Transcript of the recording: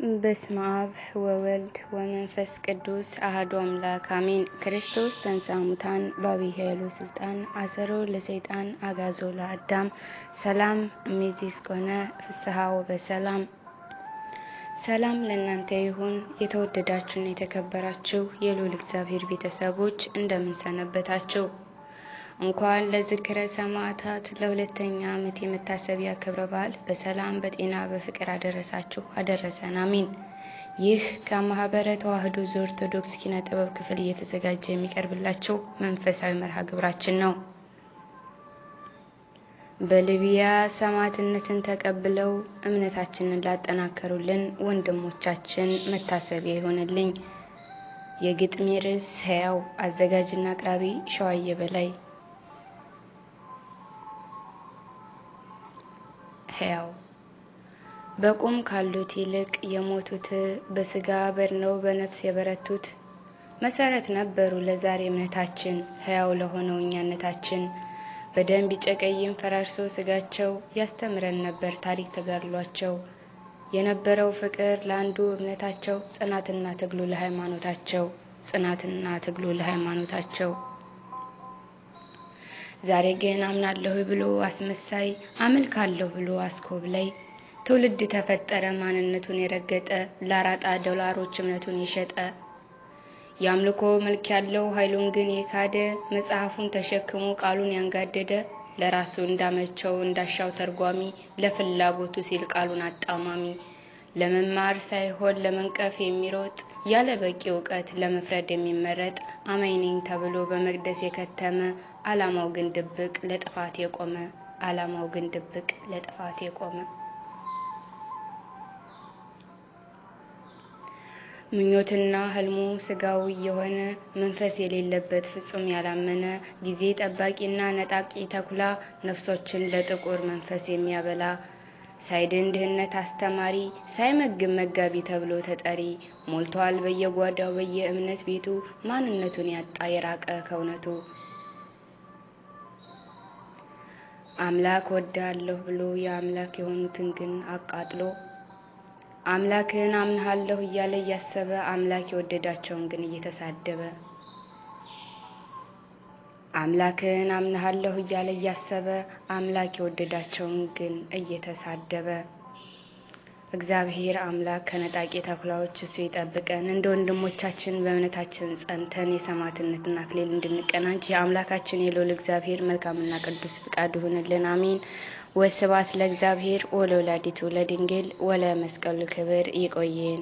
በስመ አብ ወወልድ ወመንፈስ ቅዱስ አሐዱ አምላክ አሜን። ክርስቶስ ተንሥአ እሙታን በዐቢይ ኃይሉ ሥልጣን አሰሮ ለሰይጣን አግዓዞ ለአዳም ሰላም እምይእዜሰ ፍስሐ ወበሰላም። ሰላም ለእናንተ ይሁን። የተወደዳችሁና የተከበራችሁ የልዑል እግዚአብሔር ቤተሰቦች እንደምን ሰነበታችሁ? እንኳን ለዝክረ ሰማዕታት ለሁለተኛ ዓመት የመታሰቢያ ክብረ በዓል በሰላም በጤና በፍቅር አደረሳችሁ አደረሰን አሜን። ይህ ከማህበረ ተዋሕዶ ዘኦርቶዶክስ ኪነ ጥበብ ክፍል እየተዘጋጀ የሚቀርብላችሁ መንፈሳዊ መርሃ ግብራችን ነው። በሊቢያ ሰማዕትነትን ተቀብለው እምነታችንን ላጠናከሩልን ወንድሞቻችን መታሰቢያ ይሆንልኝ። የግጥሜ ርዕስ ሕያው። አዘጋጅና አቅራቢ ሸዋዬ በላይ። ሕያው በቁም ካሉት ይልቅ የሞቱት በስጋ በድነው በነፍስ የበረቱት መሰረት ነበሩ ለዛሬ እምነታችን። ሕያው ለሆነው እኛነታችን በደም ቢጨቀይም ፈራርሶ ስጋቸው ያስተምረን ነበር ታሪክ ተጋድሏቸው። የነበረው ፍቅር ለአንዱ እምነታቸው ጽናትና ትግሉ ለሃይማኖታቸው ጽናትና ትግሉ ለሃይማኖታቸው። ዛሬ ግን አምናለሁ ብሎ አስመሳይ አመልካለሁ ብሎ አስኮብላይ ትውልድ ተፈጠረ ማንነቱን የረገጠ ለአራጣ ዶላሮች እምነቱን የሸጠ። የአምልኮ መልክ ያለው ኃይሉን ግን የካደ መጽሐፉን ተሸክሞ ቃሉን ያንጋደደ ለራሱ እንዳመቸው እንዳሻው ተርጓሚ ለፍላጎቱ ሲል ቃሉን አጣማሚ ለመማር ሳይሆን ለመንቀፍ የሚሮጥ ያለ በቂ ዕውቀት ለመፍረድ የሚመረጥ አማኝ ነኝ ተብሎ በመቅደስ የከተመ ዓላማው ግን ድብቅ ለጥፋት የቆመ ዓላማው ግን ድብቅ ለጥፋት የቆመ። ምኞትና ህልሙ ስጋዊ የሆነ መንፈስ የሌለበት ፍጹም ያላመነ ጊዜ ጠባቂና ነጣቂ ተኩላ ነፍሶችን ለጥቁር መንፈስ የሚያበላ ሳይድን ድህነት አስተማሪ ሳይመግብ መጋቢ ተብሎ ተጠሪ ሞልቷል በየጓዳው በየእምነት ቤቱ ማንነቱን ያጣ የራቀ ከእውነቱ። አምላክ ወዳለሁ ብሎ የአምላክ የሆኑትን ግን አቃጥሎ አምላክን አምናለሁ እያለ እያሰበ አምላክ የወደዳቸውን ግን እየተሳደበ አምላክን አምናለሁ እያለ እያሰበ አምላክ የወደዳቸውን ግን እየተሳደበ። እግዚአብሔር አምላክ ከነጣቂ ተኩላዎች እሱ ይጠብቀን። እንደ ወንድሞቻችን በእምነታችን ጸንተን የሰማዕትነትን አክሊል እንድንቀናጅ የአምላካችን የልዑል እግዚአብሔር መልካምና ቅዱስ ፍቃዱ ይሁንልን አሜን። ወስብሐት ለእግዚአብሔር ወለወላዲቱ ለድንግል ወለመስቀሉ ክብር። ይቆየን።